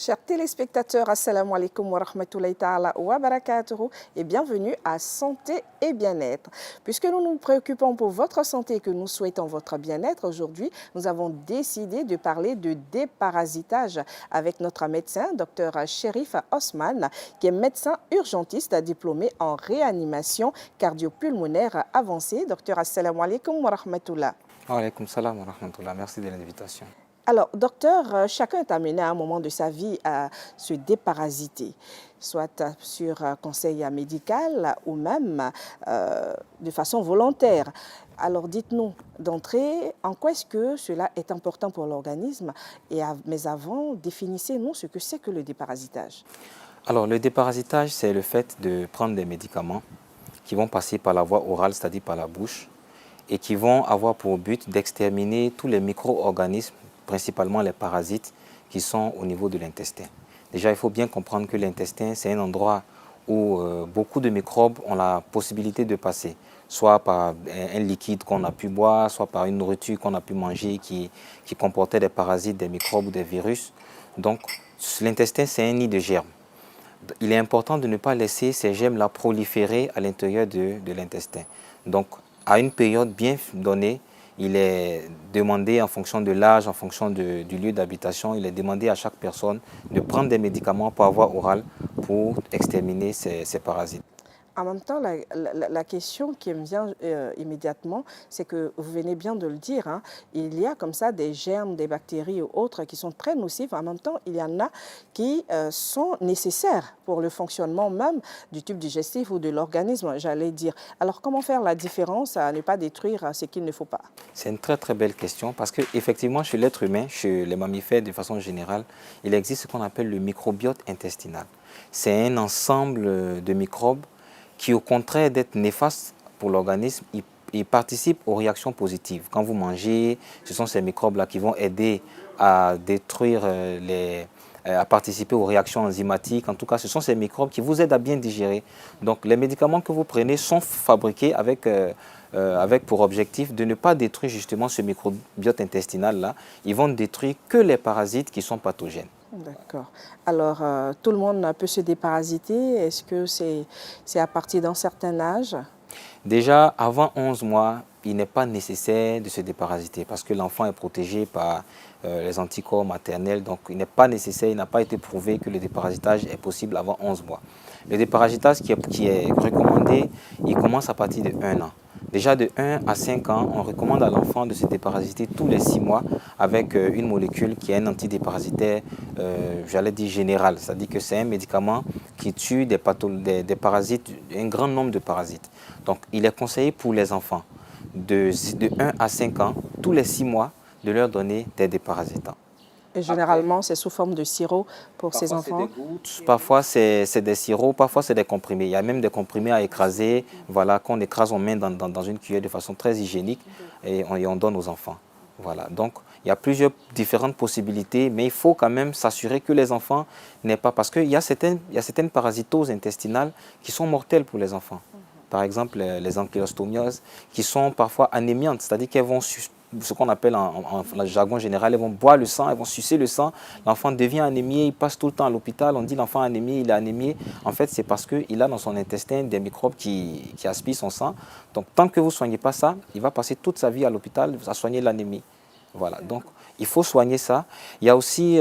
Chers téléspectateurs, assalamu alaikum wa rahmatullahi ta'ala wa barakatuhu et bienvenue à Santé et Bien-être. Puisque nous nous préoccupons pour votre santé et que nous souhaitons votre bien-être, aujourd'hui, nous avons décidé de parler de déparasitage avec notre médecin, Dr Cherif Osman, qui est médecin urgentiste diplômé en réanimation cardiopulmonaire avancée. Docteur, assalamu alaikum wa rahmatullah. Wa alaikum salam wa rahmatullah. Merci de l'invitation. Alors, docteur, chacun est amené à un moment de sa vie à se déparasiter, soit sur conseil médical ou même de façon volontaire. Alors, dites-nous d'entrée, en quoi est-ce que cela est important pour l'organisme? Mais avant, définissez-nous ce que c'est que le déparasitage. Alors, le déparasitage, c'est le fait de prendre des médicaments qui vont passer par la voie orale, c'est-à-dire par la bouche, et qui vont avoir pour but d'exterminer tous les micro-organismes, principalement les parasites qui sont au niveau de l'intestin. Déjà, il faut bien comprendre que l'intestin, c'est un endroit où beaucoup de microbes ont la possibilité de passer, soit par un liquide qu'on a pu boire, soit par une nourriture qu'on a pu manger qui comportait des parasites, des microbes ou des virus. Donc, l'intestin, c'est un nid de germes. Il est important de ne pas laisser ces germes-là proliférer à l'intérieur de l'intestin. Donc, à une période bien donnée, il est demandé en fonction de l'âge, en fonction du lieu d'habitation, il est demandé à chaque personne de prendre des médicaments par voie orale pour exterminer ces parasites. En même temps, la question qui me vient immédiatement, c'est que vous venez bien de le dire, hein, il y a comme ça des germes, des bactéries ou autres qui sont très nocifs. En même temps, il y en a qui sont nécessaires pour le fonctionnement même du tube digestif ou de l'organisme, j'allais dire. Alors, comment faire la différence à ne pas détruire ce qu'il ne faut pas? C'est une très très belle question parce qu'effectivement, chez l'être humain, chez les mammifères de façon générale, il existe ce qu'on appelle le microbiote intestinal. C'est un ensemble de microbes qui, au contraire d'être néfaste pour l'organisme, ils participent aux réactions positives. Quand vous mangez, ce sont ces microbes-là qui vont aider à détruire à participer aux réactions enzymatiques. En tout cas, ce sont ces microbes qui vous aident à bien digérer. Donc, les médicaments que vous prenez sont fabriqués avec pour objectif de ne pas détruire justement ce microbiote intestinal-là. Ils vont détruire que les parasites qui sont pathogènes. D'accord. Alors, tout le monde peut se déparasiter. Est-ce que c'est à partir d'un certain âge? Déjà, avant 11 mois, il n'est pas nécessaire de se déparasiter parce que l'enfant est protégé par les anticorps maternels. Donc, il n'est pas nécessaire, il n'a pas été prouvé que le déparasitage est possible avant 11 mois. Le déparasitage qui est recommandé, il commence à partir de 1 an. Déjà de 1 à 5 ans, on recommande à l'enfant de se déparasiter tous les 6 mois avec une molécule qui est un antidéparasitaire, j'allais dire général. C'est-à-dire que c'est un médicament qui tue des parasites, un grand nombre de parasites. Donc il est conseillé pour les enfants de 1 à 5 ans, tous les 6 mois, de leur donner des déparasitants. Et généralement, c'est sous forme de sirop pour ces enfants? Parfois, c'est des sirops, parfois, c'est des comprimés. Il y a même des comprimés à écraser, voilà, qu'on écrase, on met dans une cuillère de façon très hygiénique et on donne aux enfants. Voilà. Donc, il y a différentes possibilités, mais il faut quand même s'assurer que les enfants n'aient pas... Parce qu'il y a certaines parasitoses intestinales qui sont mortelles pour les enfants. Par exemple, les ankylostomoses, qui sont parfois anémiantes, c'est-à-dire qu'elles vont... ce qu'on appelle en jargon général, elles vont boire le sang, elles vont sucer le sang, l'enfant devient anémié, il passe tout le temps à l'hôpital, on dit l'enfant anémié, il est anémié. En fait, c'est parce qu'il a dans son intestin des microbes qui aspirent son sang. Donc, tant que vous ne soignez pas ça, il va passer toute sa vie à l'hôpital à soigner l'anémie. Voilà, donc il faut soigner ça. Il y a aussi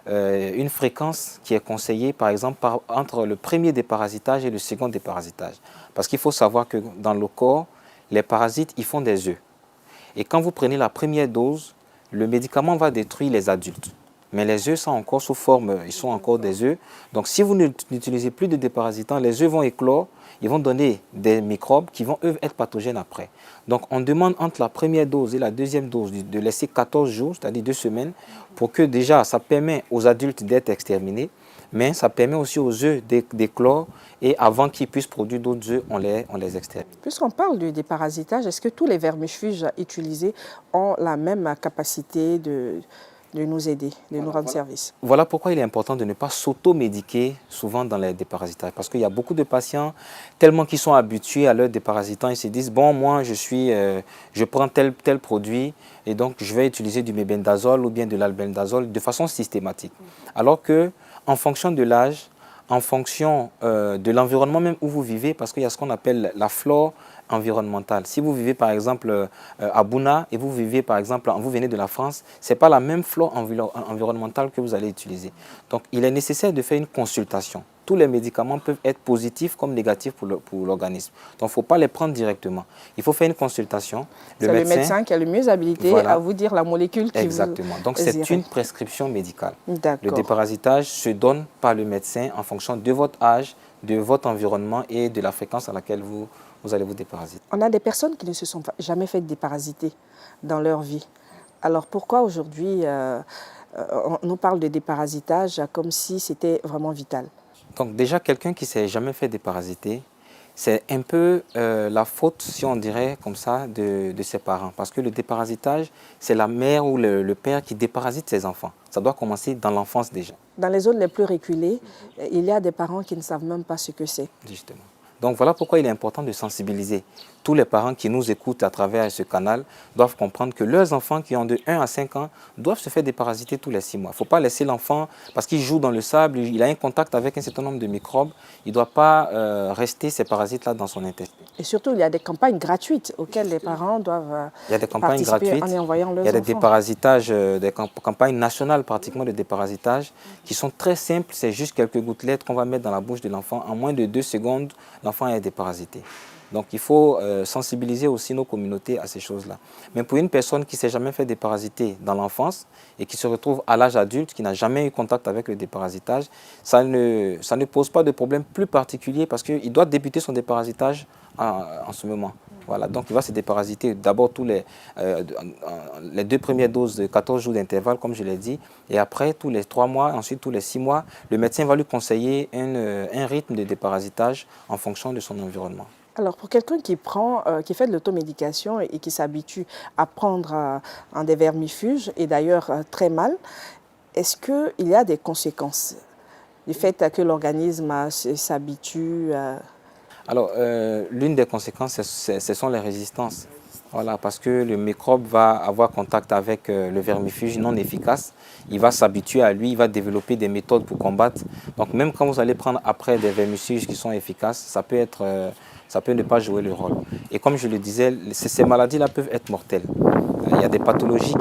une fréquence qui est conseillée, par exemple, entre le premier déparasitage et le second déparasitage. Parce qu'il faut savoir que dans le corps, les parasites, ils font des œufs. Et quand vous prenez la première dose, le médicament va détruire les adultes. Mais les œufs sont encore sous forme, ils sont encore des œufs. Donc si vous n'utilisez plus de déparasitants, les œufs vont éclore, ils vont donner des microbes qui vont eux être pathogènes après. Donc on demande entre la première dose et la deuxième dose de laisser 14 jours, c'est-à-dire 2 semaines, pour que déjà ça permet aux adultes d'être exterminés, mais ça permet aussi aux œufs d'éclore et avant qu'ils puissent produire d'autres œufs, on les extermine. Puisqu'on parle du déparasitage, est-ce que tous les vermifuges utilisés ont la même capacité de nous aider, de nous rendre service. Voilà pourquoi il est important de ne pas s'auto-médiquer souvent dans les déparasitages. Parce qu'il y a beaucoup de patients, tellement qu'ils sont habitués à leur déparasitant, ils se disent, bon, moi, je prends tel produit et donc je vais utiliser du mébendazole ou bien de l'albendazole de façon systématique. Alors que, en fonction de l'âge, en fonction de l'environnement même où vous vivez, parce qu'il y a ce qu'on appelle la flore environnementale. Si vous vivez par exemple à Bouna et vous vivez par exemple, vous venez de la France, ce n'est pas la même flore environnementale que vous allez utiliser. Donc il est nécessaire de faire une consultation. Tous les médicaments peuvent être positifs comme négatifs pour l'organisme. Donc il ne faut pas les prendre directement. Il faut faire une consultation. C'est le médecin qui est le mieux habilité à vous dire la molécule qui exactement. Donc c'est une prescription médicale. Le déparasitage se donne par le médecin en fonction de votre âge, de votre environnement et de la fréquence à laquelle vous allez vous déparasiter. On a des personnes qui ne se sont jamais fait déparasiter dans leur vie. Alors pourquoi aujourd'hui on nous parle de déparasitage comme si c'était vraiment vital? Donc déjà, quelqu'un qui ne s'est jamais fait déparasiter, c'est un peu la faute, si on dirait comme ça, de ses parents. Parce que le déparasitage, c'est la mère ou le père qui déparasite ses enfants. Ça doit commencer dans l'enfance déjà. Dans les zones les plus reculées, il y a des parents qui ne savent même pas ce que c'est. Justement. Donc voilà pourquoi il est important de sensibiliser. Tous les parents qui nous écoutent à travers ce canal doivent comprendre que leurs enfants qui ont de 1 à 5 ans doivent se faire déparasiter tous les 6 mois. Il ne faut pas laisser l'enfant, parce qu'il joue dans le sable, il a un contact avec un certain nombre de microbes, il ne doit pas rester ces parasites-là dans son intestin. Et surtout, il y a des campagnes gratuites auxquelles les parents doivent il y a des campagnes gratuites, en y envoyant leurs enfants. Il y a des déparasitages, des campagnes nationales pratiquement de déparasitage qui sont très simples. C'est juste quelques gouttelettes qu'on va mettre dans la bouche de l'enfant. En moins de 2 secondes, l'enfant est déparasité. Donc il faut sensibiliser aussi nos communautés à ces choses-là. Mais pour une personne qui ne s'est jamais fait déparasiter dans l'enfance et qui se retrouve à l'âge adulte, qui n'a jamais eu contact avec le déparasitage, ça ne pose pas de problème plus particulier parce qu'il doit débuter son déparasitage en ce moment. Voilà, donc il va se déparasiter d'abord les 2 premières doses de 14 jours d'intervalle, comme je l'ai dit, et après tous les 3 mois, ensuite tous les 6 mois, le médecin va lui conseiller un rythme de déparasitage en fonction de son environnement. Alors, pour quelqu'un qui fait de l'automédication et qui s'habitue à prendre des vermifuges, et d'ailleurs très mal, est-ce qu'il y a des conséquences du fait que l'organisme s'habitue Alors, l'une des conséquences, ce sont les résistances. Voilà, parce que le microbe va avoir contact avec le vermifuge non efficace, il va s'habituer à lui, il va développer des méthodes pour combattre. Donc même quand vous allez prendre après des vermifuges qui sont efficaces, ça peut ne pas jouer le rôle. Et comme je le disais, ces maladies-là peuvent être mortelles. Il y a des pathologies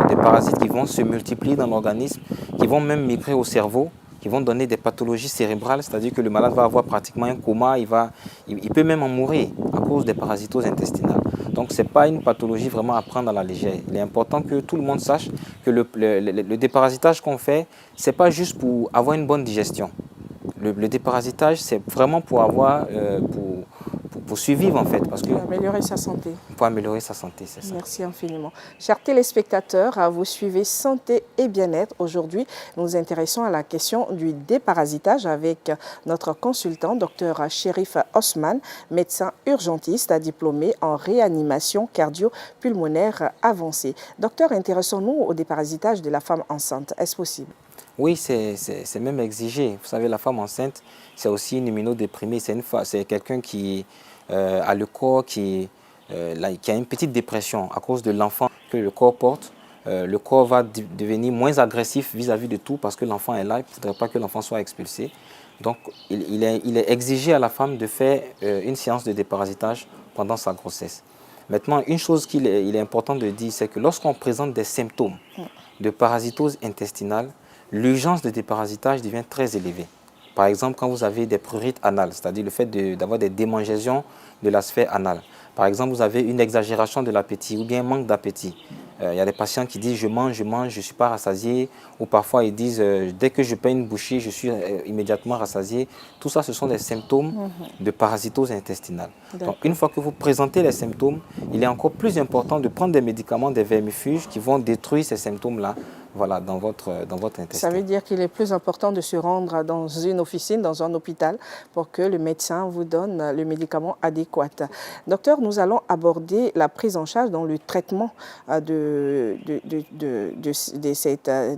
des parasites qui vont se multiplier dans l'organisme, qui vont même migrer au cerveau, qui vont donner des pathologies cérébrales, c'est-à-dire que le malade va avoir pratiquement un coma, il peut même en mourir à cause des parasitoses intestinales. Donc ce n'est pas une pathologie vraiment à prendre à la légère. Il est important que tout le monde sache que le déparasitage qu'on fait, ce n'est pas juste pour avoir une bonne digestion. Le déparasitage, c'est vraiment pour avoir, pour survivre en fait. Parce que, pour améliorer sa santé. Pour améliorer sa santé, c'est ça. Merci infiniment. Chers téléspectateurs, vous suivez Santé et Bien-être. Aujourd'hui, nous nous intéressons à la question du déparasitage avec notre consultant, Dr Chérif Osman, médecin urgentiste diplômé en réanimation cardio-pulmonaire avancée. Docteur, intéressons-nous au déparasitage de la femme enceinte. Est-ce possible? Oui, c'est même exigé. Vous savez, la femme enceinte, c'est aussi une immunodéprimée. C'est quelqu'un qui a le corps qui a une petite dépression à cause de l'enfant que le corps porte. Le corps va devenir moins agressif vis-à-vis de tout parce que l'enfant est là. Il ne faudrait pas que l'enfant soit expulsé. Donc, il est exigé à la femme de faire une séance de déparasitage pendant sa grossesse. Maintenant, une chose qu'il est important de dire, c'est que lorsqu'on présente des symptômes de parasitose intestinale, l'urgence de déparasitage devient très élevée. Par exemple, quand vous avez des prurites anales, c'est-à-dire le fait d'avoir des démangeaisons de la sphère anale. Par exemple, vous avez une exagération de l'appétit ou bien un manque d'appétit. Il y a des patients qui disent « je mange, je ne suis pas rassasié » ou parfois ils disent « dès que je paie une bouchée, je suis immédiatement rassasié ». Tout ça, ce sont des symptômes de parasitose intestinale. Donc, une fois que vous présentez les symptômes, il est encore plus important de prendre des médicaments, des vermifuges qui vont détruire ces symptômes-là voilà, dans votre intestin. Ça veut dire qu'il est plus important de se rendre dans une officine, dans un hôpital, pour que le médecin vous donne le médicament adéquat. Docteur, nous allons aborder la prise en charge dans le traitement de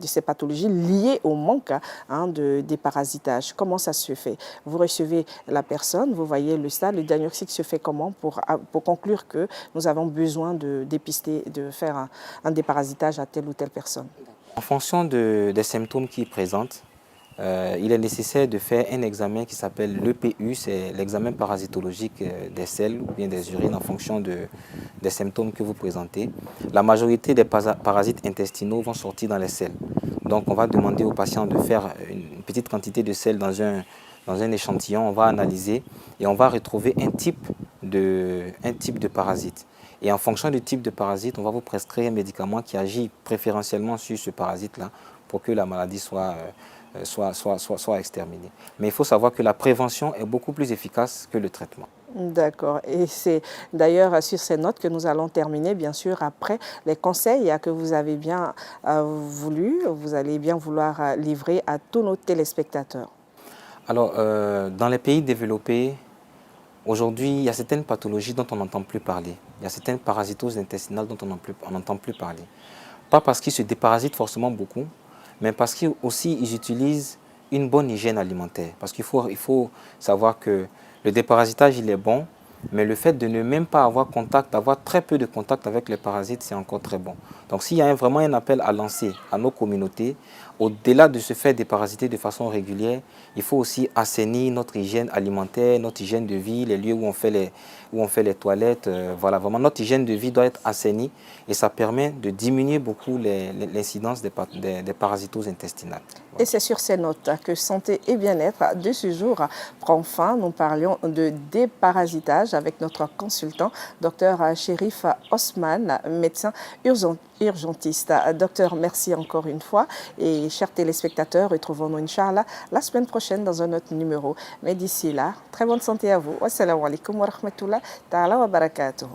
ces pathologies liées au manque de déparasitage. Comment ça se fait? Vous recevez la personne, vous voyez le stade, le diagnostic se fait comment pour conclure que nous avons besoin de dépister, de faire un déparasitage à telle ou telle personne? En fonction des symptômes qu'ils présentent, il est nécessaire de faire un examen qui s'appelle l'EPU, c'est l'examen parasitologique des selles ou bien des urines en fonction des symptômes que vous présentez. La majorité des parasites intestinaux vont sortir dans les selles. Donc on va demander au patient de faire une petite quantité de sel dans un échantillon, on va analyser et on va retrouver un type de parasite. Et en fonction du type de parasite, on va vous prescrire un médicament qui agit préférentiellement sur ce parasite-là pour que la maladie soit exterminée. Mais il faut savoir que la prévention est beaucoup plus efficace que le traitement. D'accord. Et c'est d'ailleurs sur ces notes que nous allons terminer, bien sûr, après les conseils que vous avez bien vous allez bien vouloir livrer à tous nos téléspectateurs. Alors, dans les pays développés, aujourd'hui, il y a certaines pathologies dont on n'entend plus parler. Il y a certaines parasitoses intestinales dont on n'entend plus parler. Pas parce qu'ils se déparasitent forcément beaucoup, mais parce qu'ils utilisent une bonne hygiène alimentaire. Parce qu'il faut savoir que le déparasitage, il est bon, mais le fait de ne même pas avoir contact, d'avoir très peu de contact avec les parasites, c'est encore très bon. Donc s'il y a vraiment un appel à lancer à nos communautés, au-delà de se faire déparasiter de façon régulière, il faut aussi assainir notre hygiène alimentaire, notre hygiène de vie, les lieux où on fait les toilettes. Voilà, vraiment notre hygiène de vie doit être assainie et ça permet de diminuer beaucoup l'incidence des parasitoses intestinales. Et c'est sur ces notes que Santé et Bien-être de ce jour prend fin. Nous parlions de déparasitage avec notre consultant, Dr Chérif Osman, médecin urgentiste. Docteur, merci encore une fois. Et chers téléspectateurs, retrouvons-nous, Inch'Allah, la semaine prochaine dans un autre numéro. Mais d'ici là, très bonne santé à vous. Wassalamu alaikum wa rahmatullahi ta'ala wa barakatuhu.